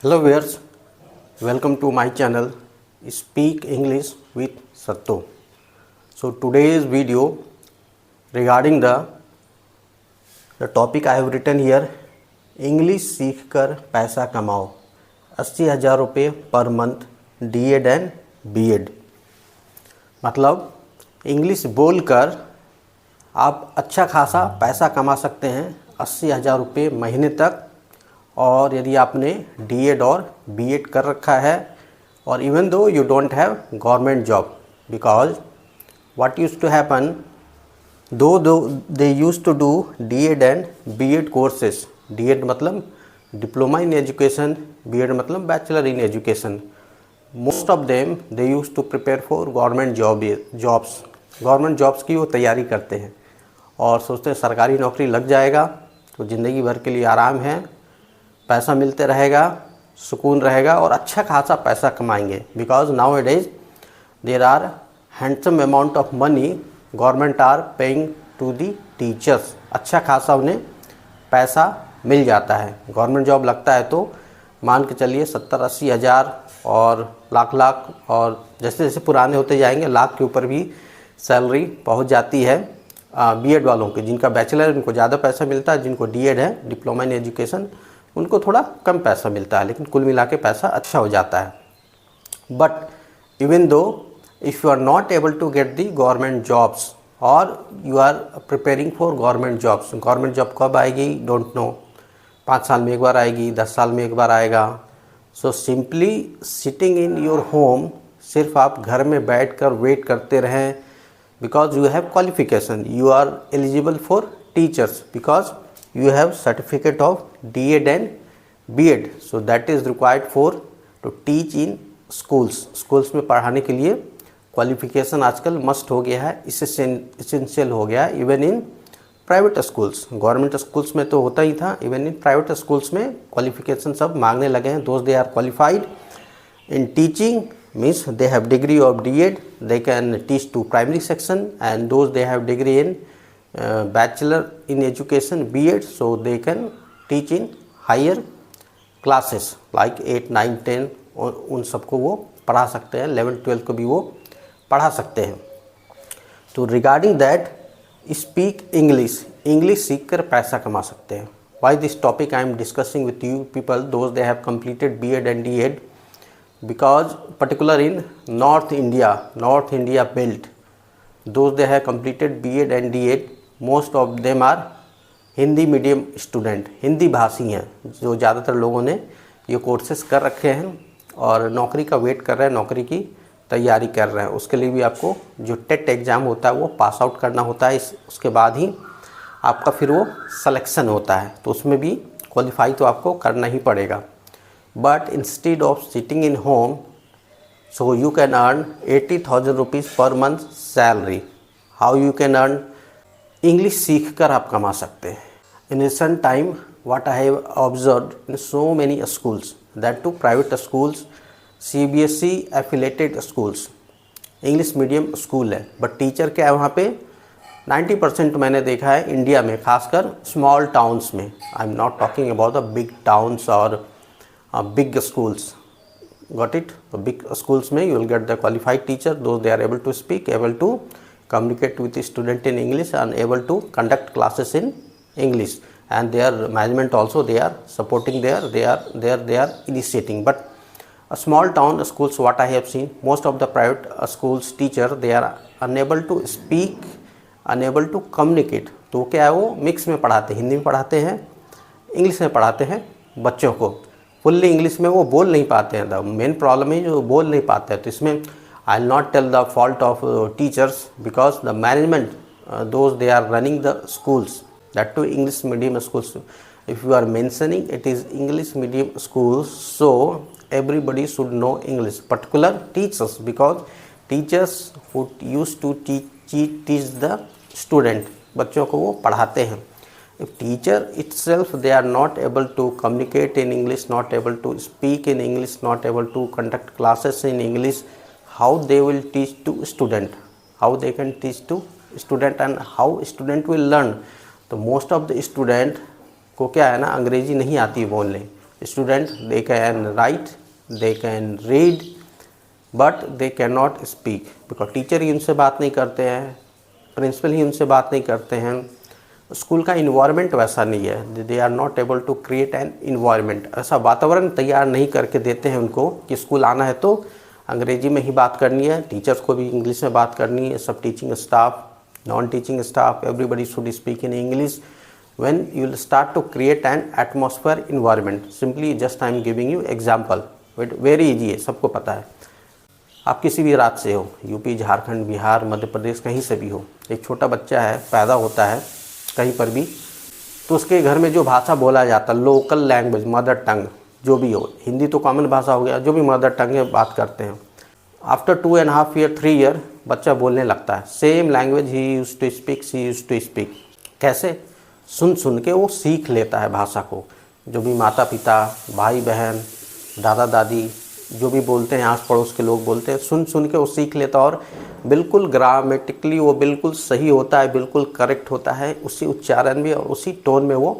Hello viewers, welcome to my channel Speak English with Satto. So today's video regarding the topic I have written here, English सीख कर पैसा कमाओ 80,000 रुपये per month D.Ed and B.Ed। मतलब English बोलकर आप अच्छा खासा पैसा कमा सकते हैं 80,000 रुपये महीने तक। और यदि आपने D.Ed और B.Ed कर रखा है और even though you don't have government job, because what used to happen though they used to do D.Ed and B.Ed courses. D.Ed मतलब डिप्लोमा इन एजुकेशन, B.Ed मतलब bachelor in education. Most of them they used to prepare for government jobs. Government jobs की वो तैयारी करते हैं और सोचते हैं सरकारी नौकरी लग जाएगा तो ज़िंदगी भर के लिए आराम है, पैसा मिलते रहेगा, सुकून रहेगा और अच्छा खासा पैसा कमाएंगे। Because now it is there are handsome amount of money government are paying to the teachers. अच्छा खासा उन्हें पैसा मिल जाता है। गवर्नमेंट जॉब लगता है तो मान के चलिए 70-80 हज़ार और लाख और जैसे जैसे पुराने होते जाएंगे लाख के ऊपर भी सैलरी पहुंच जाती है। B.Ed वालों के, जिनका बैचलर है उनको ज़्यादा पैसा मिलता है, जिनको D.Ed है डिप्लोमा इन एजुकेशन उनको थोड़ा कम पैसा मिलता है, लेकिन कुल मिला के पैसा अच्छा हो जाता है। But even though if you are not able to get the government jobs और you are preparing for government jobs, government job कब आएगी डोंट नो, 5 साल में एक बार आएगी, 10 साल में एक बार आएगा। So simply sitting in your home, सिर्फ आप घर में बैठ कर वेट करते रहें, because you have qualification, you are eligible for teachers, because you have certificate of D.Ed and B.Ed, so that is required for to teach in schools में पढ़ाने के लिए क्वालिफिकेशन आजकल मस्ट हो गया है, इसेंशियल हो गया है। Even in private schools, government schools में तो होता ही था, इवन इन प्राइवेट स्कूल्स में क्वालिफिकेशन सब मांगने लगे हैं। दोस्त they are qualified in teaching means they have degree of D.Ed, they can teach to primary section, and those they have degree in bachelor in education B.Ed, so they can teach in higher classes like 8, 9, 10 और उन सबको वो पढ़ा सकते हैं, 11, 12 को भी वो पढ़ा सकते हैं। तो रिगार्डिंग दैट स्पीक इंग्लिश सीख कर पैसा कमा सकते हैं। Why this topic I am discussing with you people those they have completed B.Ed and D.Ed, because particular in North India belt, those they have completed B.Ed and D.Ed, most of them are Hindi medium student, Hindi भाषी हैं, जो ज़्यादातर लोगों ने ये courses कर रखे हैं और नौकरी का वेट कर रहे हैं, नौकरी की तैयारी कर रहे हैं। उसके लिए भी आपको जो टेट एग्ज़ाम होता है वो पास आउट करना होता है, उसके बाद ही आपका फिर वो सिलेक्शन होता है, तो उसमें भी क्वालिफाई तो आपको करना ही पड़ेगा। But instead of sitting in home, so you can earn 80,000 rupees per month salary. How you can earn? English सीख कर आप कमा सकते हैं। In recent time what I have observed in so many schools, that too private schools, CBSE affiliated schools, English medium school है, but teacher क्या है वहाँ पे 90% मैंने देखा है इंडिया में, खासकर स्मॉल टाउन्स में। I am not talking about the big towns और big schools. Got it? The big schools में you will get the qualified teacher, those they are able to speak, able to communicate with the student in English and able to conduct classes in English, and their management also they are supporting there, they are initiating. But a small town schools, what I have seen, most of the private schools teacher they are unable to speak, unable to communicate। तो क्या है वो mix में पढ़ाते हैं, हिंदी में पढ़ाते हैं, इंग्लिश में पढ़ाते हैं बच्चों को। फुल्ली इंग्लिश में वो बोल नहीं पाते हैं। द मेन प्रॉब्लम है जो बोल नहीं पाते हैं। तो इसमें I will not tell the fault of teachers, because the management those they are running the schools, that too English medium schools. If you are mentioning it is English medium school, so everybody should know English, particular teachers, because teachers who use to teach the student, बच्चों को वो पढ़ाते हैं। If teacher itself they are not able to communicate in English, not able to speak in English, not able to conduct classes in English, how they will teach to student? How they can teach to student and how student will learn? तो most of the student को क्या है ना, अंग्रेजी नहीं आती बोलने, Student, they can write, they can read, but they can not speak, because teacher ही उनसे बात नहीं करते हैं, प्रिंसिपल ही उनसे बात नहीं करते हैं, स्कूल का इन्वायरमेंट वैसा नहीं है, they are not able to create an environment, ऐसा वातावरण तैयार नहीं करके देते हैं उनको कि स्कूल आना है तो अंग्रेजी में ही बात करनी है, टीचर्स को भी इंग्लिश में बात करनी है, सब teaching staff, non teaching staff, everybody should speak in English. When you will start to create an atmosphere environment, simply just I am giving you example, very easy है, सबको पता है. आप किसी भी राज्य से हो, यूपी, झारखंड, बिहार, मध्य प्रदेश, कहीं से भी हो, एक छोटा बच्चा है, पैदा होता है कहीं पर भी, तो उसके घर में जो भाषा बोला जाता है, लोकल लैंग्वेज, मदर टंग जो भी हो, हिंदी तो कॉमन भाषा हो गया, जो भी मदर टंग है बात करते हैं, आफ्टर 2.5 ईयर 3 ईयर बच्चा बोलने लगता है, सेम लैंग्वेज ही use to speak, she use to speak. कैसे? सुन सुन के वो सीख लेता है भाषा को, जो भी माता पिता, भाई बहन, दादा दादी जो भी बोलते हैं, आस पड़ोस के लोग बोलते हैं, सुन सुन के वो सीख लेता है और बिल्कुल ग्रामेटिकली वो बिल्कुल सही होता है, बिल्कुल करेक्ट होता है, उसी उच्चारण में और उसी टोन में वो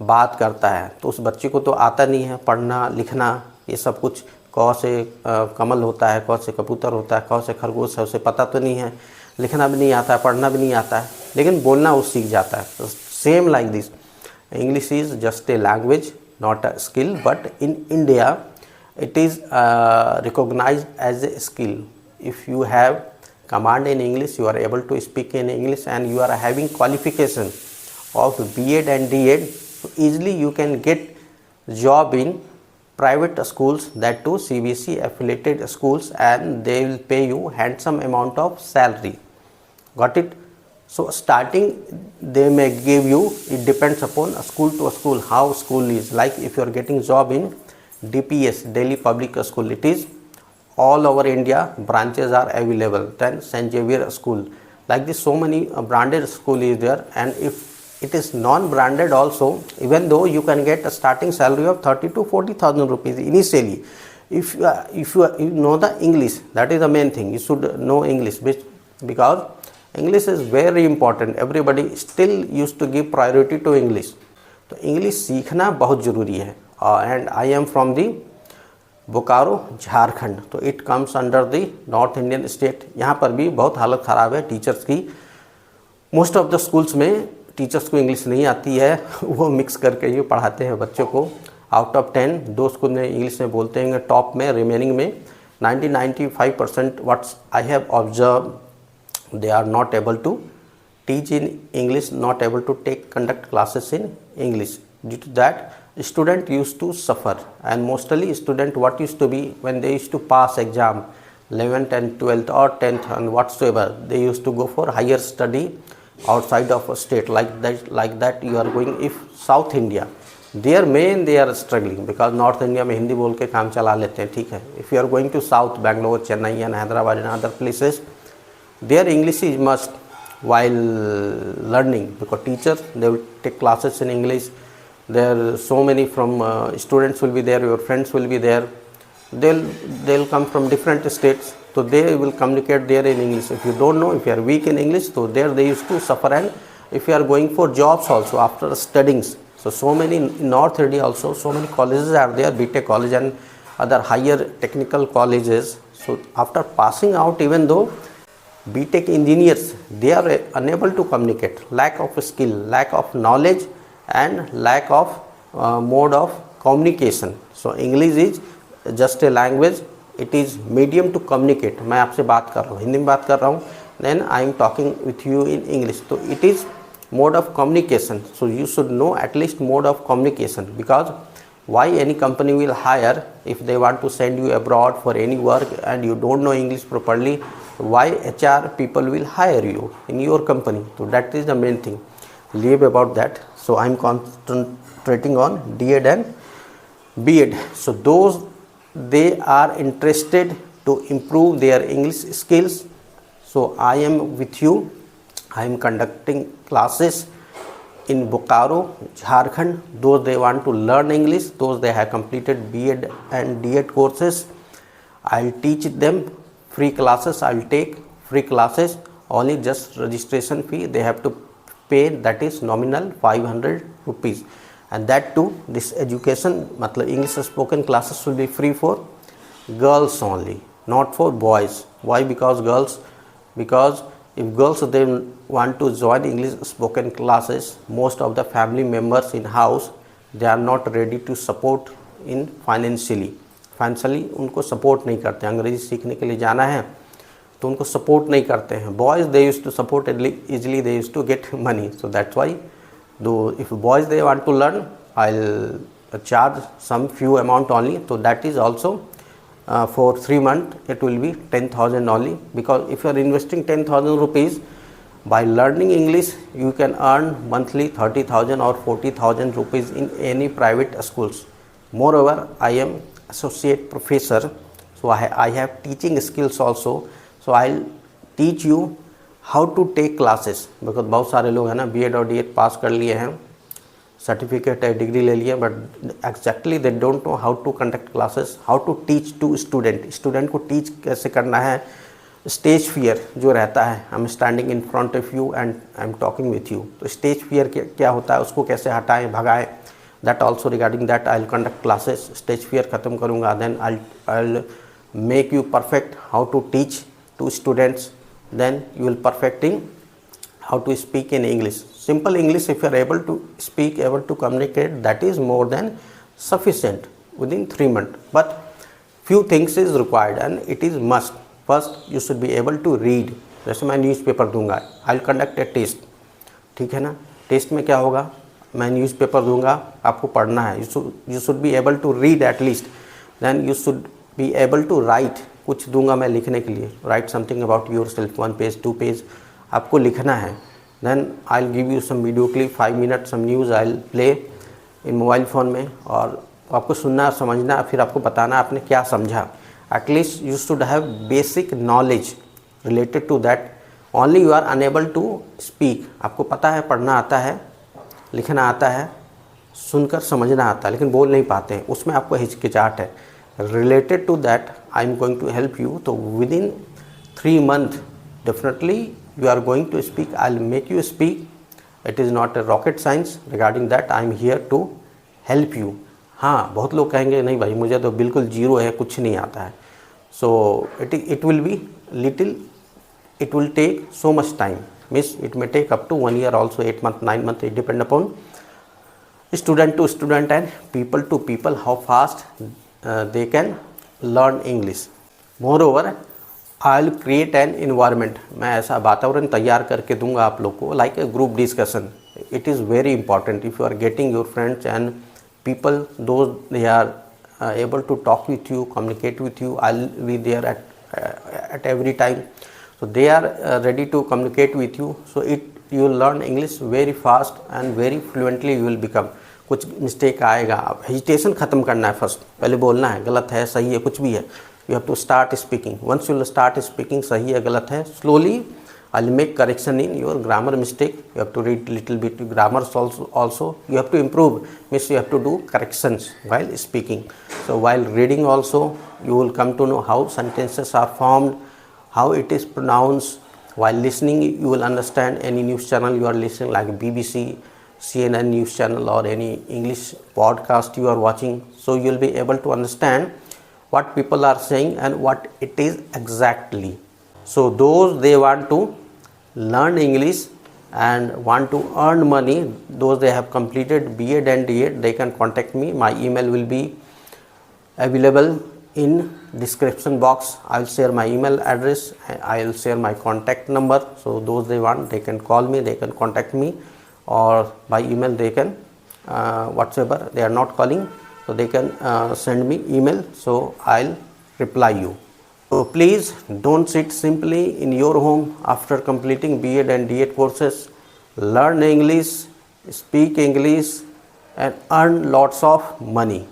बात करता है. तो उस बच्चे को तो आता नहीं है पढ़ना लिखना, ये सब कुछ, क से कमल होता है, क से कबूतर होता है, क से खरगोश है, उसे पता तो नहीं है, लिखना भी नहीं आता है, पढ़ना भी नहीं आता है, लेकिन बोलना वो सीख जाता है. तो same like this, English is just a language, not a skill, but in India it is recognized as a skill. If you have command in English, you are able to speak in English, and you are having qualification of B.Ed and D.Ed, so easily you can get job in private schools, that too CBSE affiliated schools, and they will pay you handsome amount of salary. Got it? So starting they may give you, it depends upon a school to a school, how school is. Like if you are getting job in DPS, Delhi Public School, it is all over India, branches are available. Then St. Xavier School, like this, so many branded school is there. And if it is non-branded also, even though you can get a starting salary of 30 to 40,000 rupees initially, if you know the English, that is the main thing. You should know English, because English is very important. Everybody still used to give priority to English. तो English सीखना बहुत ज़रूरी है. And I am from the Bokaro, Jharkhand, तो it comes under the north Indian state. यहाँ पर भी बहुत हालत ख़राब है टीचर्स की. मोस्ट ऑफ द स्कूल्स में टीचर्स को इंग्लिश नहीं आती है, वो मिक्स करके ही पढ़ाते हैं बच्चों को. आउट ऑफ 10 2 स्कूल में इंग्लिश में बोलते हैं, टॉप में रिमेनिंग में 90-95% what's I have observe, they are not able to teach in English, not able to conduct classes in English. Due to that, student used to suffer, and mostly student what used to be, when they used to pass exam 11th and 12th or 10th and whatsoever, they used to go for higher study outside of a state. Like that you are going, if South India, their main they are struggling, because North India में हिंदी बोल के काम चला लेते हैं, ठीक है. If you are going to South, Bangalore, Chennai and Hyderabad and other places, their English is must while learning, because teachers, they will take classes in English. There so many from students will be there, your friends will be there, they'll come from different states, so they will communicate there in English. If you don't know, if you are weak in English, so there they used to suffer. And if you are going for jobs also after studying, so many in North India also, so many colleges are there, BTech college and other higher technical colleges. So after passing out, even though BTech engineers, they are unable to communicate, lack of skill, lack of knowledge and lack of mode of communication. So English is just a language, it is medium to communicate. मैं आपसे बात कर रहा हूँ, हिंदी में बात कर रहा हूँ, then I am talking with you in English. So it is mode of communication. So you should know at least mode of communication, because why any company will hire if they want to send you abroad for any work and you don't know English properly? Why HR people will hire you in your company? So that is the main thing. Leave about that. So I am concentrating on D.Ed and B.Ed. So those, they are interested to improve their English skills. So I am with you. I am conducting classes in Bokaro, Jharkhand. Those they want to learn English, those they have completed B.Ed and D.Ed courses, I'll teach them. Free classes, I'll take free classes, only just registration fee they have to pay, that is nominal 500 rupees. and that too this education मतलब English spoken classes will be free for girls only, not for boys. Why? Because if girls they want to join English spoken classes, most of the family members in house they are not ready to support in financially उनको support नहीं करते. अंग्रेजी सीखने के लिए जाना है तो उनको सपोर्ट नहीं करते हैं. Boys they use to support easily, they used to get money. So that's why though if boys they want to learn, I'll charge some few amount only. So that is also for 3 months it will be 10,000 only, because if you are investing 10,000 rupees by learning English, you can earn monthly 30,000 or 40,000 rupees in any private schools. Moreover, I am associate professor, so I have teaching skills also. So I'll teach you how to take classes, because बहुत सारे लोग हैं ना B.Ed और D.Ed पास कर लिए हैं, certificate है, डिग्री ले लिए, but exactly they don't know how to conduct classes, how to teach to student को टीच कैसे करना है. स्टेज फियर जो रहता है, I am standing in front of you and I am talking with you, तो स्टेज फियर क्या होता है, उसको कैसे हटाएं, भगाएं, that also regarding that I will conduct classes. Stage fear ख़त्म करूँगा, then I will make you perfect how to teach to students, then you will perfecting how to speak in English. Simple English, if you are able to speak, able to communicate, that is more than sufficient within 3 months. But few things is required and it is must. First you should be able to read. जैसे मैं newspaper दूंगा, I will conduct a test, ठीक है ना. Test में क्या होगा, मैं न्यूज़पेपर दूंगा, आपको पढ़ना है. You should be able to read at least. Then you should be able to write. कुछ दूंगा मैं लिखने के लिए, write something about yourself, 1 page 2 page आपको लिखना है. Then I will give you some video clip 5 minute, some news I will play in mobile phone में, और आपको सुनना समझना, फिर आपको बताना आपने क्या समझा. At least you should have basic knowledge related to that. Only you are unable to speak. आपको पता है, पढ़ना आता है, लिखना आता है, सुनकर समझना आता है, लेकिन बोल नहीं पाते हैं, उसमें आपको हिचकिचाहट है. Related to that, I am going to help you. So within 3 months, definitely you are going to speak. I'll make you speak. It is not a rocket science. Regarding that, I am here to help you. हाँ, बहुत लोग कहेंगे नहीं भाई मुझे तो बिल्कुल zero है, कुछ नहीं आता है. So it will be little. It will take so much time. Means it may take up to 1 year, also 8 months, 9 months. It depend upon student to student and people to people how fast they can learn English. Moreover, I will create an environment. मैं ऐसा वातावरण तैयार करके दूंगा आप लोग को, like a group discussion. It is very important. If you are getting your friends and people, those they are able to talk with you, communicate with you, I will be there at every time. So they are ready to communicate with you. So you will learn English very fast and very fluently you will become. कुछ mistake आएगा, अब hesitation ख़त्म करना है. First पहले बोलना है, गलत है सही है कुछ भी है, you have to start speaking. Once you will start speaking, सही है गलत है, slowly I will make correction in your grammar mistake. You have to read little bit grammars also you have to improve, means you have to do corrections while speaking. So while reading also you will come to know how sentences are formed, how it is pronounced. While listening you will understand any news channel you are listening, like BBC, CNN news channel or any English podcast you are watching. So you will be able to understand what people are saying and what it is exactly. So those they want to learn English and want to earn money, those they have completed B.Ed and D.Ed, they can contact me. My email will be available in description box. I will share my email address, I will share my contact number. So those they want, they can call me, they can contact me, or by email they can whatsoever they are not calling, so they can send me email, so I'll reply you. So please don't sit simply in your home after completing B.Ed and D.Ed courses. Learn English, speak English and earn lots of money.